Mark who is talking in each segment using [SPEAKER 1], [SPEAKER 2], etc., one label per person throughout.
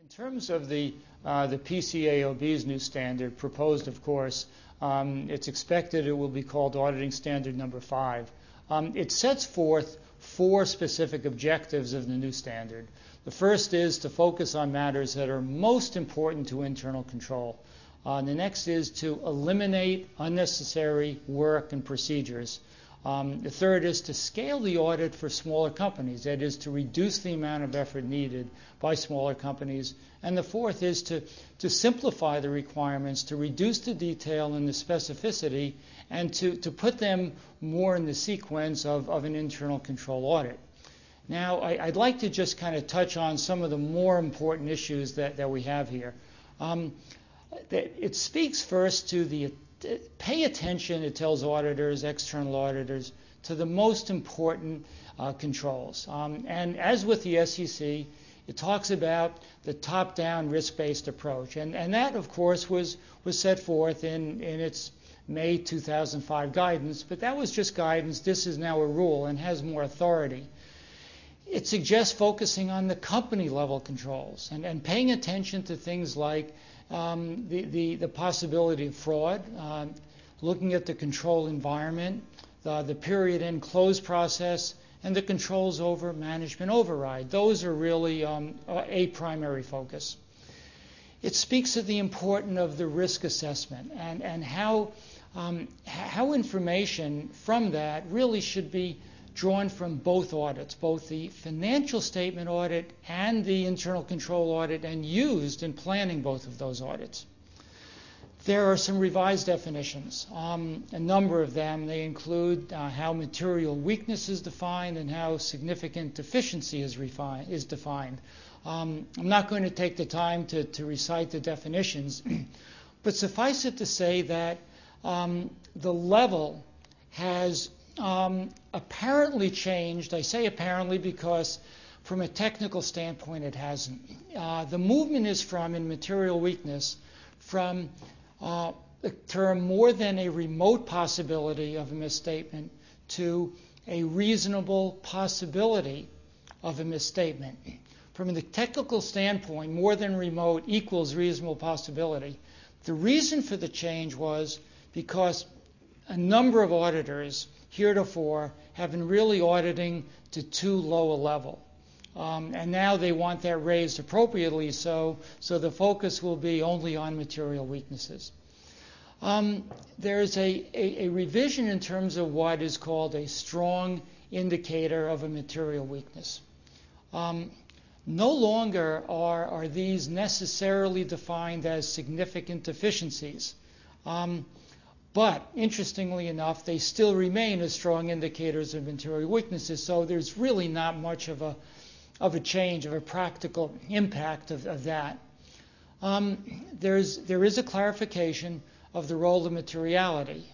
[SPEAKER 1] In terms of the PCAOB's new standard, proposed, of course, it's expected it will be called Auditing Standard Number 5. It sets forth 4 specific objectives of the new standard. The first is to focus on matters that are most important to internal control. The next is to eliminate unnecessary work and procedures. The third is to scale the audit for smaller companies, that is, to reduce the amount of effort needed by smaller companies. And the fourth is to simplify the requirements, to reduce the detail and the specificity, and to put them more in the sequence of an internal control audit. Now, I'd like to just kind of touch on some of the more important issues that we have here. It speaks first to pay attention, it tells auditors, external auditors, to the most important controls. And as with the SEC, it talks about the top-down risk-based approach. And that, of course, was set forth in its May 2005 guidance, but that was just guidance. This is now a rule and has more authority. It suggests focusing on the company-level controls and paying attention to things like the possibility of fraud, looking at the control environment, the period end close process, and the controls over management override. Those are really a primary focus. It speaks of the importance of the risk assessment and how information from that really should be drawn from both audits, both the financial statement audit and the internal control audit, and used in planning both of those audits. There are some revised definitions, a number of them. They include how material weakness is defined and how significant deficiency is defined. I'm not going to take the time to recite the definitions, but suffice it to say that the level has apparently changed. I say apparently because from a technical standpoint it hasn't. The movement is from, in material weakness, from the term more than a remote possibility of a misstatement to a reasonable possibility of a misstatement. From the technical standpoint, more than remote equals reasonable possibility. The reason for the change was because a number of auditors heretofore have been really auditing to too low a level. And now they want that raised appropriately so the focus will be only on material weaknesses. There's a revision in terms of what is called a strong indicator of a material weakness. No longer are these necessarily defined as significant deficiencies. But interestingly enough, they still remain as strong indicators of material weaknesses, so there's really not much of a change, of a practical impact of that. There is a clarification of the role of materiality.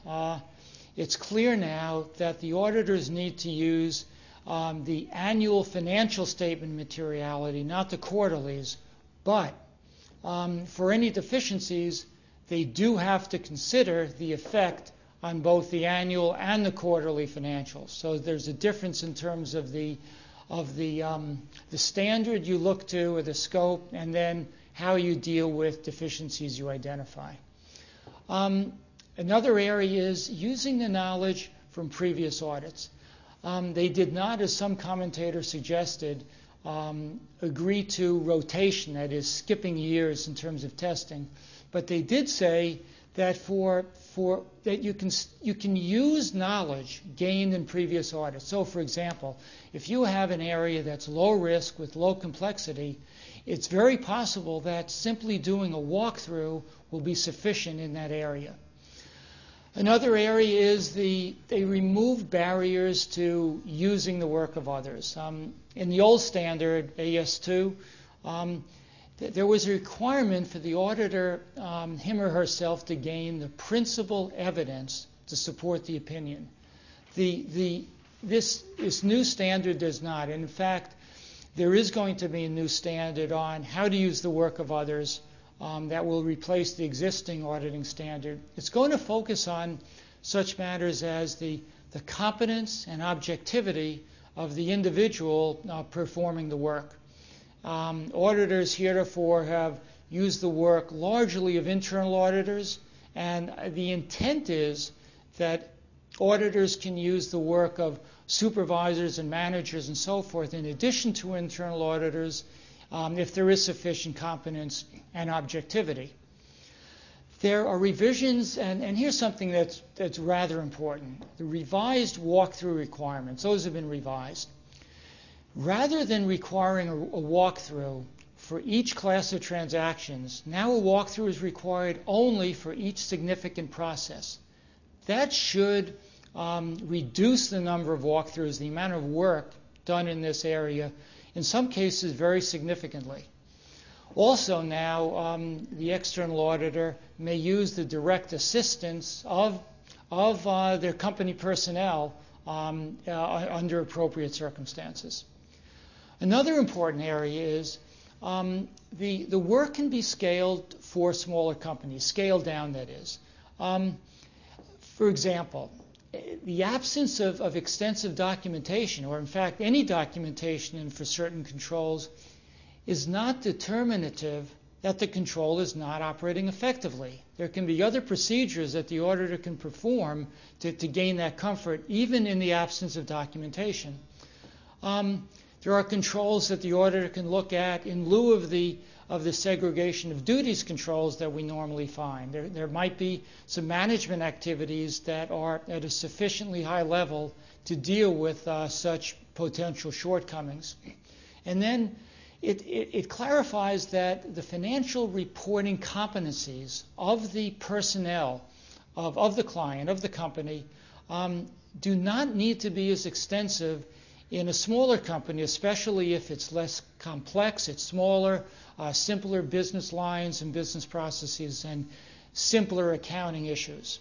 [SPEAKER 1] It's clear now that the auditors need to use the annual financial statement materiality, not the quarterlies, but for any deficiencies, they do have to consider the effect on both the annual and the quarterly financials. So there's a difference in terms of the standard you look to, or the scope, and then how you deal with deficiencies you identify. Another area is using the knowledge from previous audits. They did not, as some commentators suggested, agree to rotation, that is, skipping years in terms of testing. But they did say that that you can use knowledge gained in previous audits. So, for example, if you have an area that's low risk with low complexity, it's very possible that simply doing a walkthrough will be sufficient in that area. Another area is they removed barriers to using the work of others. In the old standard, AS2, there was a requirement for the auditor, him or herself, to gain the principal evidence to support the opinion. This new standard does not. In fact, there is going to be a new standard on how to use the work of others that will replace the existing auditing standard. It's going to focus on such matters as the competence and objectivity of the individual performing the work. Auditors heretofore have used the work largely of internal auditors, and the intent is that auditors can use the work of supervisors and managers and so forth in addition to internal auditors if there is sufficient competence and objectivity. There are revisions, and here's something that's rather important. The revised walkthrough requirements, those have been revised. Rather than requiring a walkthrough for each class of transactions, now a walkthrough is required only for each significant process. That should reduce the number of walkthroughs, the amount of work done in this area, in some cases very significantly. Also now, the external auditor may use the direct assistance of their company personnel under appropriate circumstances. Another important area is the work can be scaled for smaller companies, scaled down, that is. For example, the absence of extensive documentation, or in fact any documentation for certain controls, is not determinative that the control is not operating effectively. There can be other procedures that the auditor can perform to gain that comfort, even in the absence of documentation. There are controls that the auditor can look at in lieu of the segregation of duties controls that we normally find. There might be some management activities that are at a sufficiently high level to deal with such potential shortcomings. And then it clarifies that the financial reporting competencies of the personnel of the client, of the company, do not need to be as extensive in a smaller company, especially if it's less complex, it's smaller, simpler business lines and business processes, and simpler accounting issues.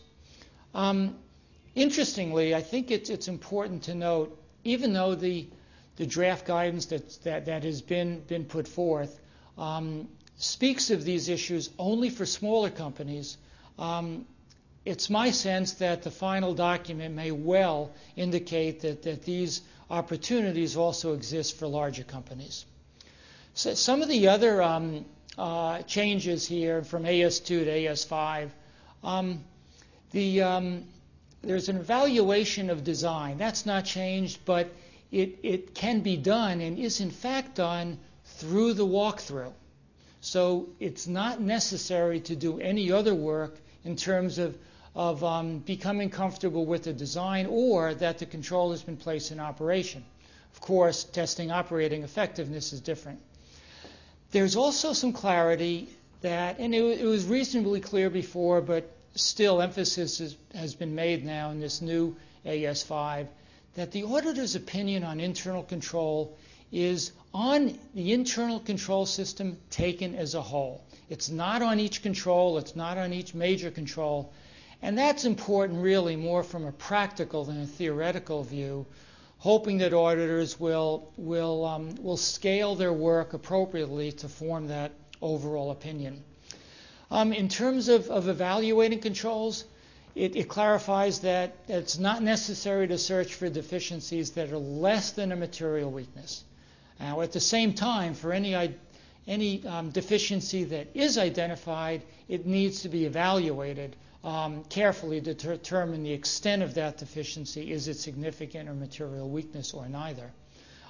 [SPEAKER 1] Interestingly, I think it's important to note, even though the draft guidance that has been put forth speaks of these issues only for smaller companies, it's my sense that the final document may well indicate that these opportunities also exist for larger companies. So some of the other changes here from AS2 to AS5, there's an evaluation of design. That's not changed, but it can be done and is in fact done through the walkthrough. So it's not necessary to do any other work in terms of becoming comfortable with the design or that the control has been placed in operation. Of course, testing operating effectiveness is different. There's also some clarity that, and it was reasonably clear before, but still emphasis has been made now in this new AS5, that the auditor's opinion on internal control is on the internal control system taken as a whole. It's not on each control, it's not on each major control. And that's important really more from a practical than a theoretical view, hoping that auditors will scale their work appropriately to form that overall opinion. In terms of evaluating controls, it clarifies that it's not necessary to search for deficiencies that are less than a material weakness. Now, at the same time, for any deficiency that is identified, it needs to be evaluated carefully to determine the extent of that deficiency. Is it significant or material weakness or neither?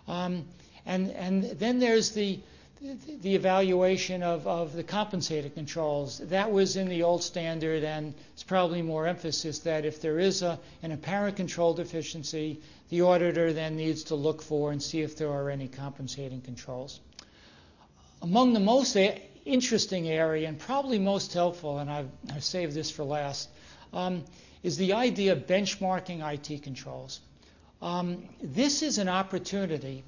[SPEAKER 1] And then there's the evaluation of the compensated controls. That was in the old standard, and it's probably more emphasis that if there is an apparent control deficiency, the auditor then needs to look for and see if there are any compensating controls. Among the most interesting area, and probably most helpful, and I've saved this for last, is the idea of benchmarking IT controls. This is an opportunity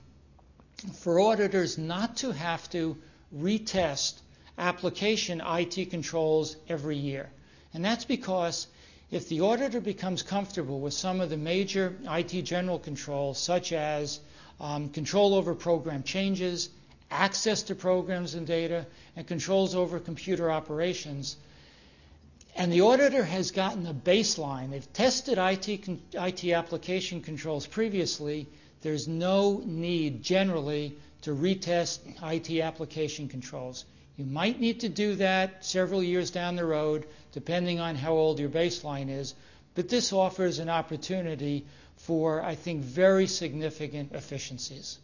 [SPEAKER 1] for auditors not to have to retest application IT controls every year. And that's because if the auditor becomes comfortable with some of the major IT general controls, such as control over program changes, access to programs and data, and controls over computer operations, and the auditor has gotten a baseline, they've tested IT application controls previously, there's no need generally to retest IT application controls. You might need to do that several years down the road, depending on how old your baseline is, but this offers an opportunity for, I think, very significant efficiencies.